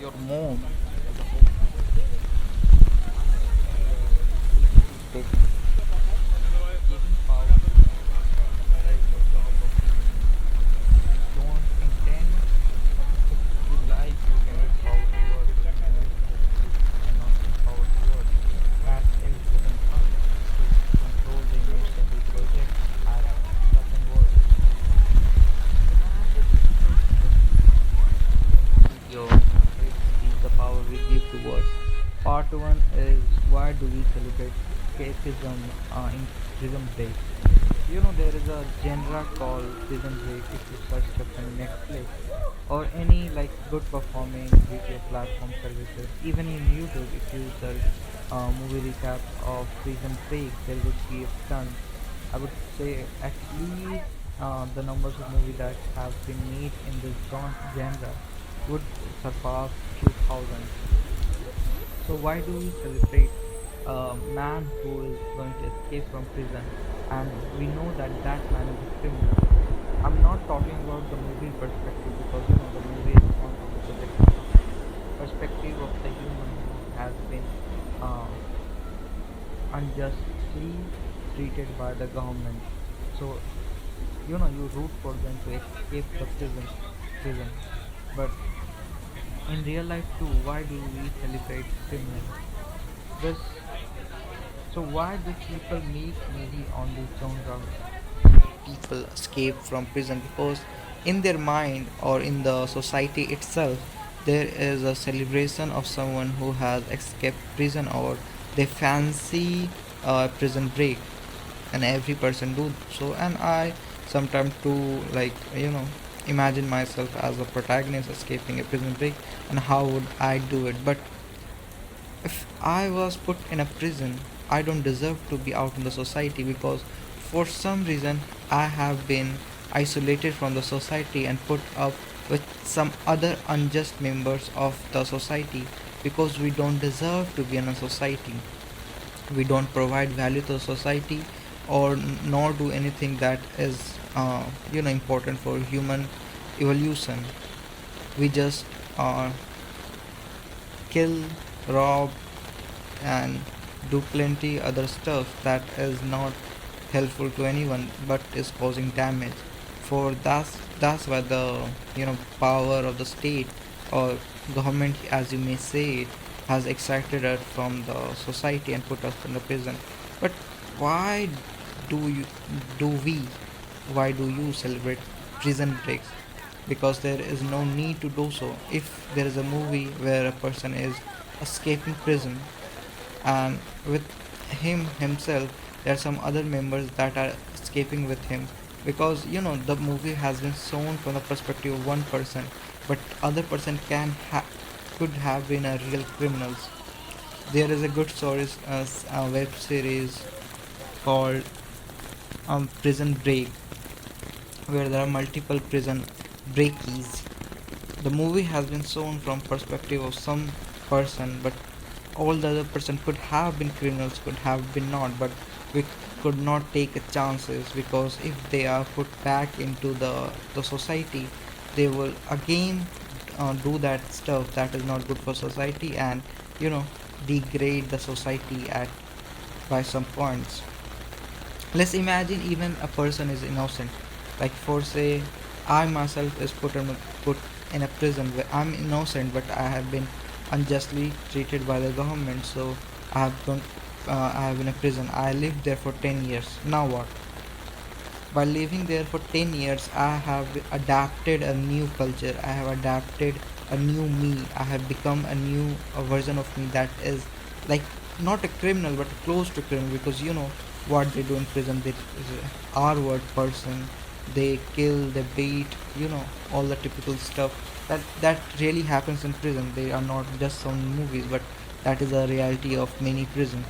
your mom as a home big giving power is the job of human. If you don't intend to like, you can give power to words. If you don't like, you cannot give power to words. That is within us to control the emotion we project as spoken words. Imagine a person video hate speech, the power we give to words. Part 1 is why do we celebrate escapism in prison break? There is a genre called Prison Break if you search up on Netflix or any like good performing video platform services. Even in YouTube, if you search movie recaps of Prison Break, there would be a ton. I would say at least the numbers of movies that have been made in this genre would surpass few thousands. So why do we celebrate a man who is going to escape from prison and we know that that man is a criminal? I'm not talking about the movie perspective because the movie is not going to project the perspective of the human who has been uh, unjustly treated by the government. So you root for them to escape the prison. But in real life too, why do we celebrate criminals? This So why do people make movie on this genre? People escape from prison because in their mind or in the society itself there is a celebration of someone who has escaped prison or they fancy prison break and every person do so and I sometimes too imagine myself as a protagonist escaping a prison break and how would I do it. But if I was put in a prison, I don't deserve to be out in the society because for some reason I have been isolated from the society and put up with some other unjust members of the society because we don't deserve to be in a society. We don't provide value to the society or nor do anything that is important for human evolution. We just kill, rob, and do plenty other stuff that is not helpful to anyone but is causing damage. For that's why the power of the state or government, as you may say it, has extracted us from the society and put us in the prison. But why do you do we why do you celebrate prison breaks? Because there is no need to do so. If there is a movie where a person is escaping prison and with him himself there are some other members that are escaping with him, because the movie has been shown from the perspective of one person but other person could have been a real criminals. There is a good story, a web series called Prison Break, where there are multiple prison breakees. The movie has been shown from perspective of some person, but all the other person could have been criminals, could have been not, but we could not take a chances because if they are put back into the society, they will again do that stuff that is not good for society and you know degrade the society at by some points. Let's imagine even a person is innocent, like for say I myself is put in a prison where I'm innocent but I have been unjustly treated by the government, so I have been in a prison. I lived there for 10 years. Now what? By living there for 10 years I have adapted a new culture, I have adapted a new me, I have become a version of me that is like not a criminal but close to criminal, because what they do in prison, they are word person, they kill, they beat, all the typical stuff that really happens in prison. They are not just some movies, but that is a reality of many prisons.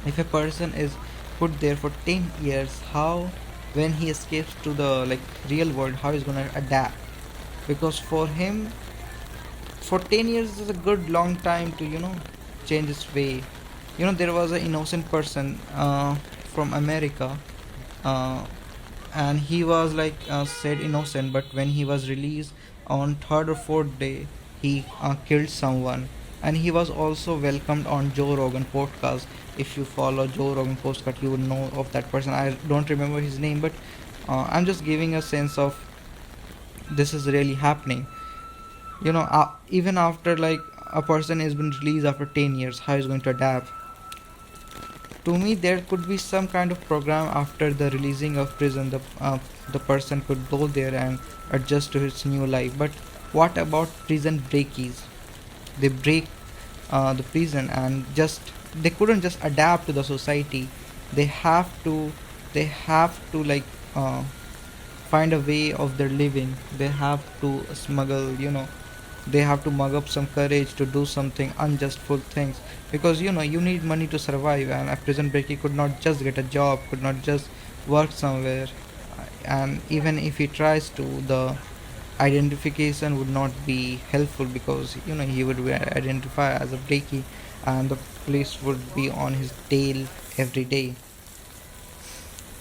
If a person is put there for 10 years, how when he escapes to the like real world, how he's going to adapt? Because for him, for 10 years is a good long time to change his way. There was an innocent person from America, uh, and he was like said innocent, but when he was released on third or fourth day, he killed someone. And he was also welcomed on Joe Rogan podcast. If you follow Joe Rogan podcast, you would know of that person. I don't remember his name, but I'm just giving a sense of this is really happening. Even after like a person has been released after 10 years, how is going to adapt? To me, there could be some kind of program after the releasing of prison. The person could go there and adjust to his new life. But what about prison breakies? They break the prison and just they couldn't just adapt to the society. They have to like find a way of their living. They have to smuggle, they have to mug up some courage to do something unjustful things, because you need money to survive, and a prison breaky could not just get a job, could not just work somewhere. And even if he tries to, the identification would not be helpful, because he would be identified as a breaky, and the police would be on his tail every day.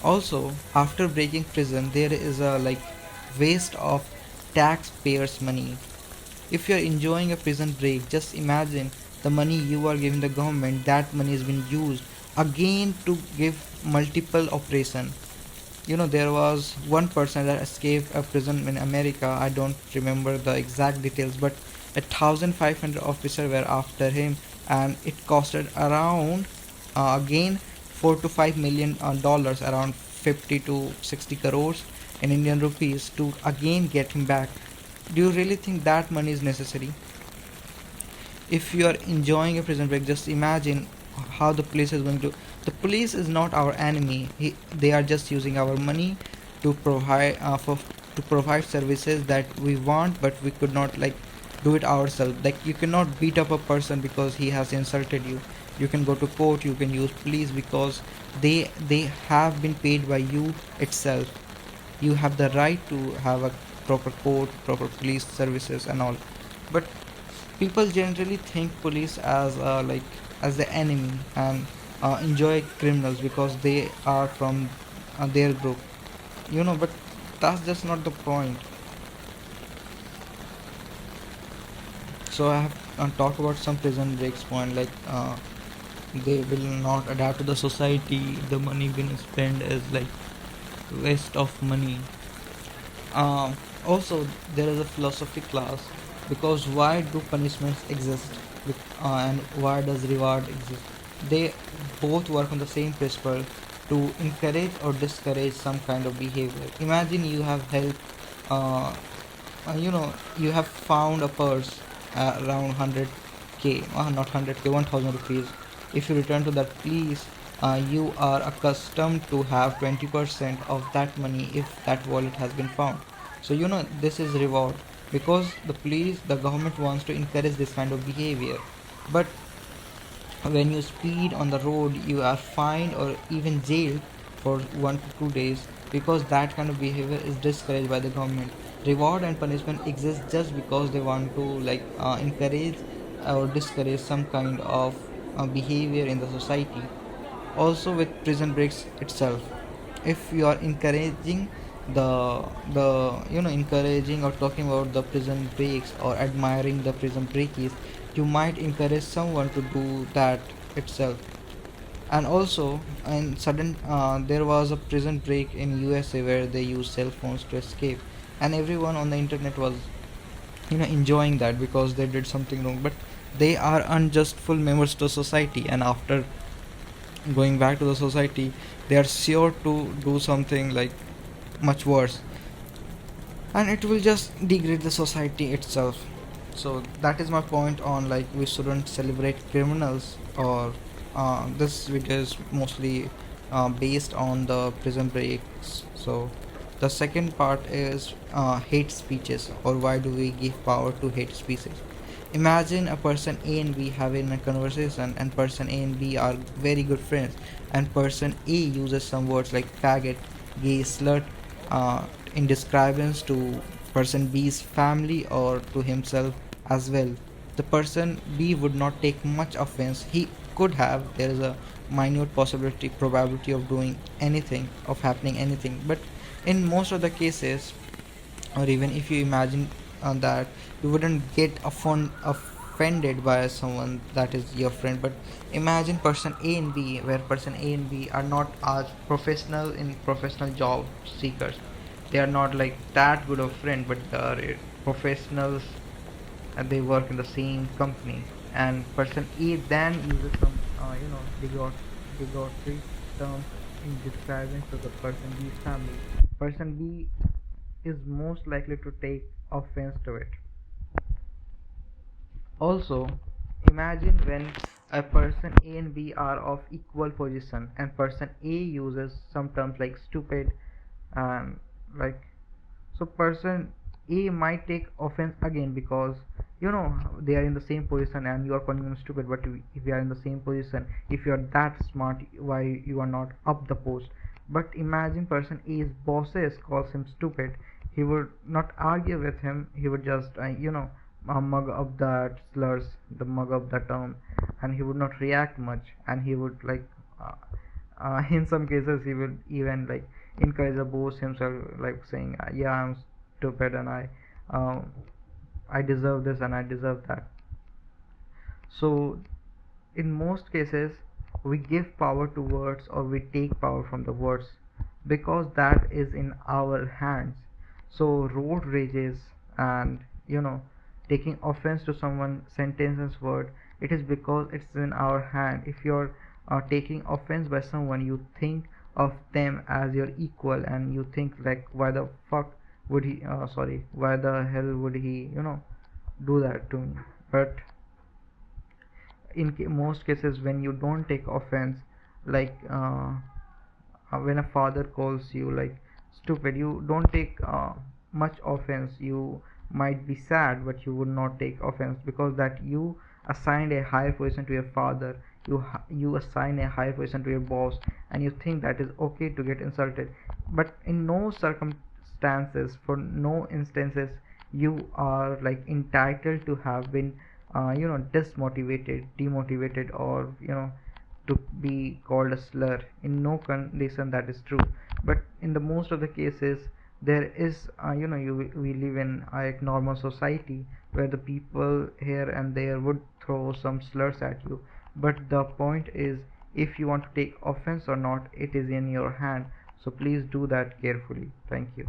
Also, after breaking prison, there is a like waste of taxpayers money. If you're enjoying a prison break, just imagine the money you are giving the government, that money has been used again to give multiple operation. There was one person that escaped a prison in America. I don't remember the exact details, but 1,500 officers were after him, and it costed around again 4 to 5 million dollars, around 50 to 60 crores in Indian rupees, to again get him back. Do you really think that money is necessary? If you are enjoying a prison break, just imagine how the police is going to. The police is not our enemy. They are just using our money to provide to provide services that we want, but we could not like do it ourselves. Like, you cannot beat up a person because he has insulted you. You can go to court, you can use police, because they have been paid by you itself. You have the right to have a proper court, proper police services and all. But people generally think police as as the enemy, and enjoy criminals because they are from their group. But that's just not the point. So I have talked about some prison breaks point, like they will not adapt to the society. The money being spent is like waste of money. Also, there is a philosophy class, because why do punishments exist, and why does reward exist? They both work on the same principle, to encourage or discourage some kind of behavior. Imagine you have helped, uh, you have found a purse around 100k, not 100k, 1000 rupees. If you return to that police, you are accustomed to have 20% of that money if that wallet has been found. So this is reward, because the government wants to encourage this kind of behavior. But when you speed on the road, you are fined or even jailed for 1 to 2 days, because that kind of behavior is discouraged by the government. Reward and punishment exist just because they want to encourage or discourage some kind of behavior in the society. Also, with prison breaks itself, if you are encouraging the encouraging or talking about the prison breaks, or admiring the prison breakies, you might encourage someone to do that itself. And also, in sudden there was a prison break in USA where they used cell phones to escape, and everyone on the internet was enjoying that because they did something wrong. But they are unjustful members to society, and after going back to the society, they are sure to do something like much worse, and it will just degrade the society itself. So that is my point on, like, we shouldn't celebrate criminals, or this video is mostly based on the prison breaks. So the second part is hate speeches, or why do we give power to hate speeches. Imagine a person A and B having a conversation, and person A and B are very good friends, and person A uses some words like faggot, gay, slut, uh, in descriptions to person B's family or to himself as well. The person B would not take much offense. He could have, there is a minute possibility, probability of doing anything, of happening anything. But in most of the cases, or even if you imagine that you wouldn't get offended by someone that is your friend. But imagine person A and B, where person A and B are not as professional in professional job seekers. They are not like that good of friend, but they are professionals and they work in the same company. And person A then uses some derogatory terms in describing to the person B's family. Person B is most likely to take offense to it. Also, imagine when a person A and B are of equal position and person A uses some terms like stupid and like, so person A might take offense again because they are in the same position and you are calling them stupid. But if you are in the same position, if you are that smart, why you are not up the post? But imagine person A's bosses calls him stupid. He would not argue with him. He would just mug up that slurs, the mug up the term, and he would not react much. And he would uh, in some cases he will even like encourage the boss himself, like saying, yeah, I'm stupid and um, I deserve this and I deserve that. So in most cases we give power to words or we take power from the words because that is in our hands. So road rages and taking offense to someone sentences word, it is because it's in our hand. If you're taking offense by someone, you think of them as your equal and you think like, why the fuck would he sorry, why the hell would he do that to me? But in most cases when you don't take offense, like when a father calls you like stupid, you don't take much offense. You might be sad but you would not take offense because that you assigned a higher position to your father, you assign a higher position to your boss, and you think that is okay to get insulted. But in no circumstances, for no instances, you are like entitled to have been dismotivated, demotivated, or to be called a slur. In no condition that is true. But in the most of the cases, there is we live in a normal society where the people here and there would throw some slurs at you. But the point is, if you want to take offense or not, it is in your hand. So please do that carefully. Thank you.